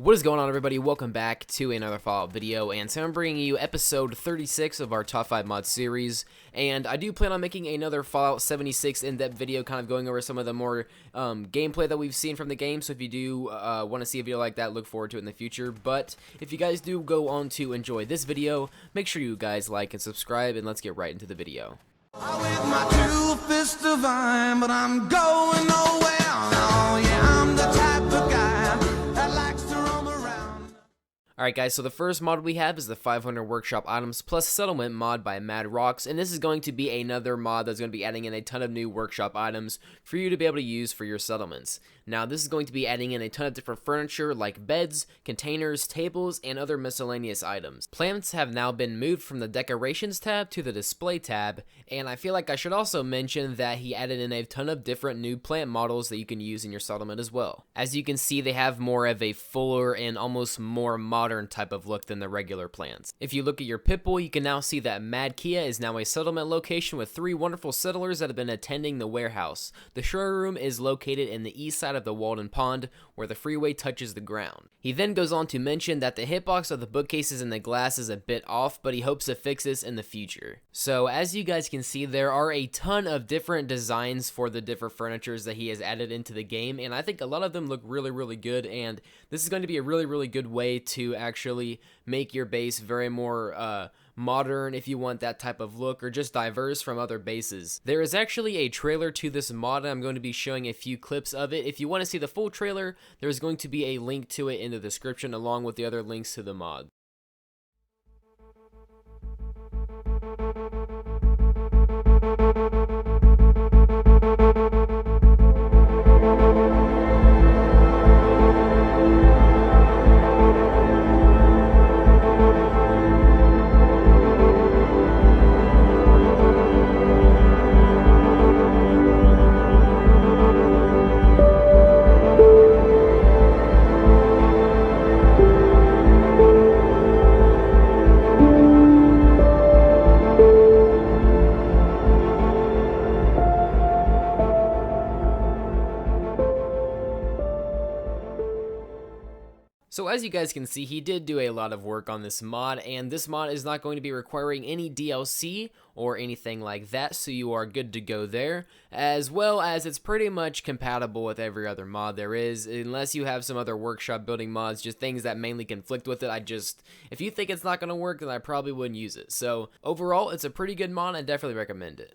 What is going on, everybody? Welcome back to another Fallout video, and so I'm bringing you episode 36 of our top 5 mod series, and I do plan on making another Fallout 76 in-depth video, kind of going over some of the more gameplay that we've seen from the game. So if you do want to see a video like that, look forward to it in the future. But if you guys do go on to enjoy this video, make sure you guys like and subscribe, and let's get right into the video. With my two fists divine, but I'm going nowhere. Oh yeah, I'm the type of guy that likes to roam around. Alright guys, so the first mod we have is the 500 workshop items plus settlement mod by Mad Rocks, and this is going to be another mod that's going to be adding in a ton of new workshop items for you to be able to use for your settlements. Now this is going to be adding in a ton of different furniture like beds, containers, tables, and other miscellaneous items. Plants have now been moved from the decorations tab to the display tab, and I feel like I should also mention that he added in a ton of different new plant models that you can use in your settlement as well. As you can see, they have more of a fuller and almost more modern type of look than the regular plants. If you look at your Pitbull, you can now see that Mad Kia is now a settlement location with 3 wonderful settlers that have been attending the warehouse. The showroom is located in the east side of the Walden Pond, where the freeway touches the ground. He then goes on to mention that the hitbox of the bookcases and the glass is a bit off, but he hopes to fix this in the future. So as you guys can see, there are a ton of different designs for the different furnitures that he has added into the game, and I think a lot of them look really good, and this is going to be a really good way to actually make your base very more modern if you want that type of look, or just diverse from other bases. There is actually a trailer to this mod, and I'm going to be showing a few clips of it. If you want to see the full trailer, there's going to be a link to it in the description along with the other links to the mod. So as you guys can see, he did do a lot of work on this mod, and this mod is not going to be requiring any DLC or anything like that, so you are good to go there, as well as it's pretty much compatible with every other mod there is, unless you have some other workshop building mods, just things that mainly conflict with it. If you think it's not going to work, then I probably wouldn't use it. So overall, it's a pretty good mod, I definitely recommend it.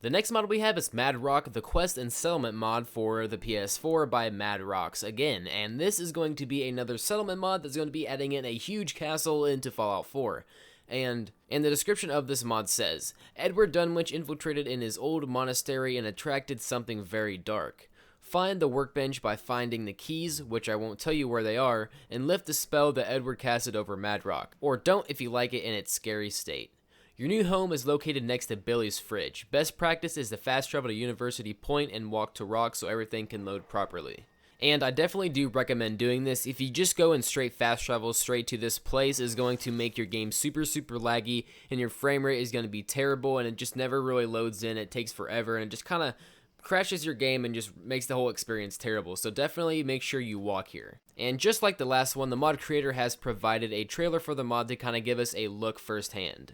The next mod we have is Mad Rock, the Quest and Settlement mod for the PS4 by Mad Rocks again, and this is going to be another settlement mod that's going to be adding in a huge castle into Fallout 4. And in the description of this mod says, Edward Dunwich infiltrated in his old monastery and attracted something very dark. Find the workbench by finding the keys, which I won't tell you where they are, and lift the spell that Edward casted over Mad Rock, or don't if you like it in its scary state. Your new home is located next to Billy's fridge. Best practice is to fast travel to University Point and walk to Rock so everything can load properly. And I definitely do recommend doing this. If you just go and straight fast travel straight to this place, is going to make your game super laggy, and your frame rate is going to be terrible, and it just never really loads in. It takes forever, and it just kind of crashes your game and just makes the whole experience terrible. So definitely make sure you walk here. And just like the last one, the mod creator has provided a trailer for the mod to kind of give us a look firsthand.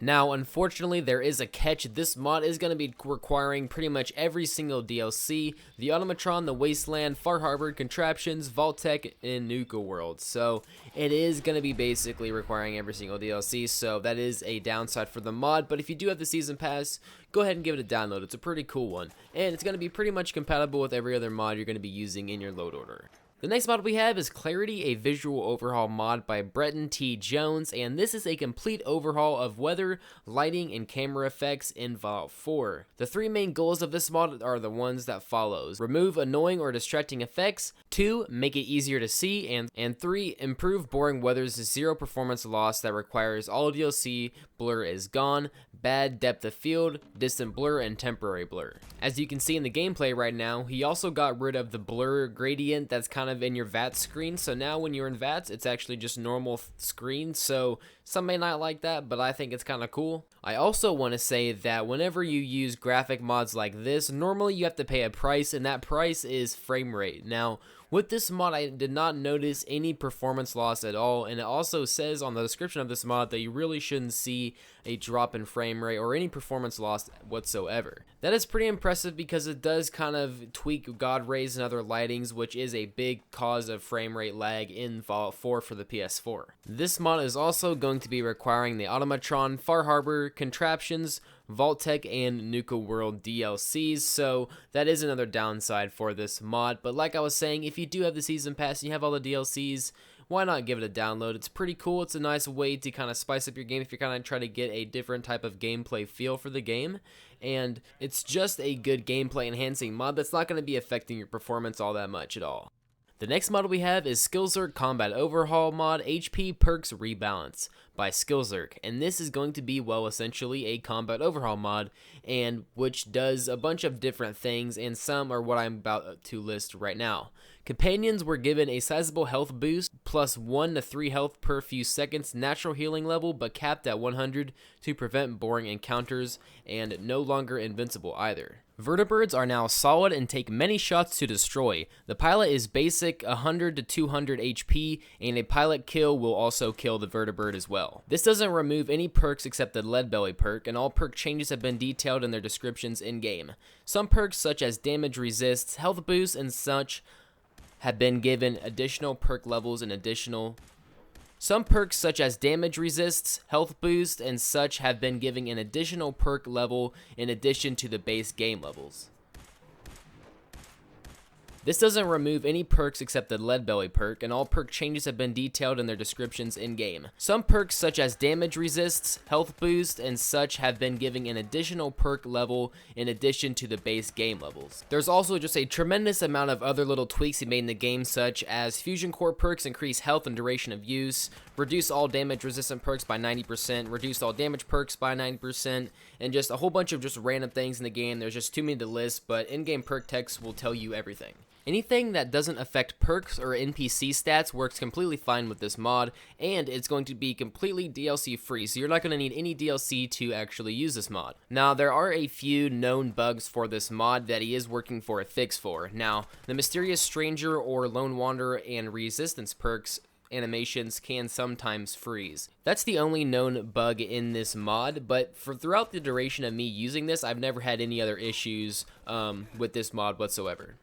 Now, unfortunately, there is a catch. This mod is going to be requiring pretty much every single DLC: the Automatron, the Wasteland, Far Harbor, Contraptions, Vault-Tec, and Nuka World. So it is going to be basically requiring every single DLC, so that is a downside for the mod. But if you do have the Season Pass, go ahead and give it a download. It's a pretty cool one, and it's going to be pretty much compatible with every other mod you're going to be using in your load order. The next mod we have is Clarity, a visual overhaul mod by Breton T. Jones, and this is a complete overhaul of weather, lighting, and camera effects in Fallout 4. The three main goals of this mod are the ones that follows: remove annoying or distracting effects, 2, make it easier to see, and 3, improve boring weather's zero performance loss that requires all DLC blur is gone, bad depth of field, distant blur, and temporary blur. As you can see in the gameplay right now, he also got rid of the blur gradient that's kind of in your VATS screen, so now when you're in VATS, it's actually just normal screen, so some may not like that, but I think it's kind of cool. I also want to say that whenever you use graphic mods like this, normally you have to pay a price, and that price is frame rate. Now, with this mod, I did not notice any performance loss at all, and it also says on the description of this mod that you really shouldn't see a drop in frame rate or any performance loss whatsoever. That is pretty impressive because it does kind of tweak God rays and other lightings, which is a big cause of frame rate lag in Fallout 4 for the PS4. This mod is also going to be requiring the Automatron, Far Harbor, Contraptions, Vault-Tec, and Nuka World DLCs, so that is another downside for this mod. But like I was saying, if you do have the Season Pass and you have all the DLCs, why not give it a download? It's pretty cool. It's a nice way to kind of spice up your game if you're kind of trying to get a different type of gameplay feel for the game, and it's just a good gameplay enhancing mod that's not going to be affecting your performance all that much at all. The next mod we have is Skillzerk Combat Overhaul mod HP Perks Rebalance by Skillzerk, and this is going to be, well, essentially a combat overhaul mod, and which does a bunch of different things, and some are what I'm about to list right now. Companions were given a sizable health boost, plus 1 to 3 health per few seconds, natural healing level, but capped at 100 to prevent boring encounters, and no longer invincible either. Vertibirds are now solid and take many shots to destroy. The pilot is basic 100 to 200 HP, and a pilot kill will also kill the vertibird as well. This doesn't remove any perks except the Leadbelly perk, and all perk changes have been detailed in their descriptions in-game. Some perks such as damage resists, health boosts, and such have been given additional perk levels and Some perks such as damage resists, health boost, and such have been given an additional perk level in addition to the base game levels. This doesn't remove any perks except the Leadbelly perk, and all perk changes have been detailed in their descriptions in-game. Some perks such as damage resists, health boost, and such have been given an additional perk level in addition to the base game levels. There's also just a tremendous amount of other little tweaks he made in the game, such as Fusion Core perks increase health and duration of use, reduce all damage resistant perks by 90%, reduce all damage perks by 90%, and just a whole bunch of just random things in the game. There's just too many to list, but in-game perk text will tell you everything. Anything that doesn't affect perks or NPC stats works completely fine with this mod, and it's going to be completely DLC free, so you're not going to need any DLC to actually use this mod. Now, there are a few known bugs for this mod that he is working for a fix for. Now, the Mysterious Stranger or Lone Wanderer and Resistance perks animations can sometimes freeze. That's the only known bug in this mod, but throughout the duration of me using this, I've never had any other issues with this mod whatsoever.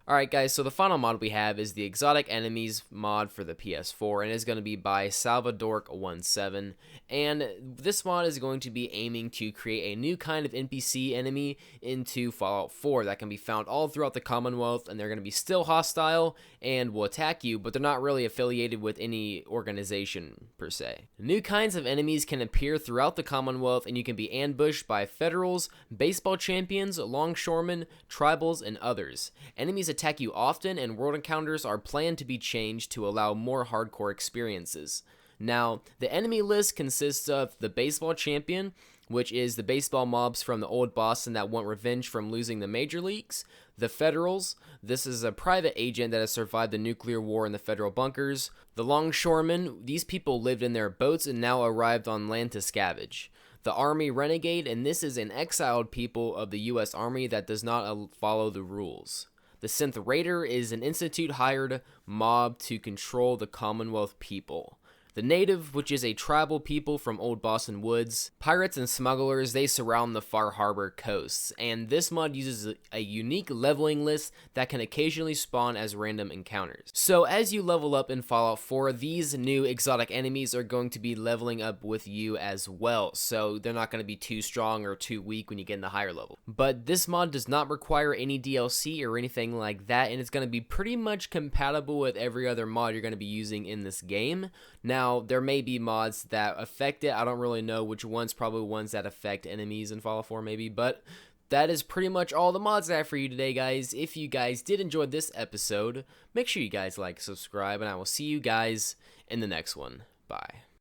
Alright guys, so the final mod we have is the Exotic Enemies mod for the PS4, and it's going to be by Salvadork17, and this mod is going to be aiming to create a new kind of NPC enemy into Fallout 4 that can be found all throughout the Commonwealth, and they're going to be still hostile and will attack you, but they're not really affiliated with any organization per se. New kinds of enemies can appear throughout the Commonwealth, and you can be ambushed by Federals, baseball champions, longshoremen, tribals, and others. Enemies attack you often, and world encounters are planned to be changed to allow more hardcore experiences. Now, the enemy list consists of the baseball champion, which is the baseball mobs from the old Boston that want revenge from losing the major leagues. The Federals, this is a private agent that has survived the nuclear war in the federal bunkers. The longshoremen, these people lived in their boats and now arrived on land to scavenge. The Army Renegade, and this is an exiled people of the U.S. Army that does not follow the rules. The Synth Raider is an Institute-hired mob to control the Commonwealth people. The Native, which is a tribal people from Old Boston Woods. Pirates and smugglers, they surround the Far Harbor coasts, and this mod uses a unique leveling list that can occasionally spawn as random encounters. So as you level up in Fallout 4, these new exotic enemies are going to be leveling up with you as well, so they're not going to be too strong or too weak when you get in the higher level. But this mod does not require any DLC or anything like that, and it's going to be pretty much compatible with every other mod you're going to be using in this game. Now, there may be mods that affect it. I don't really know which ones, probably ones that affect enemies in Fallout 4 maybe, but that is pretty much all the mods I have for you today, guys. If you guys did enjoy this episode, make sure you guys like, subscribe, and I will see you guys in the next one. Bye.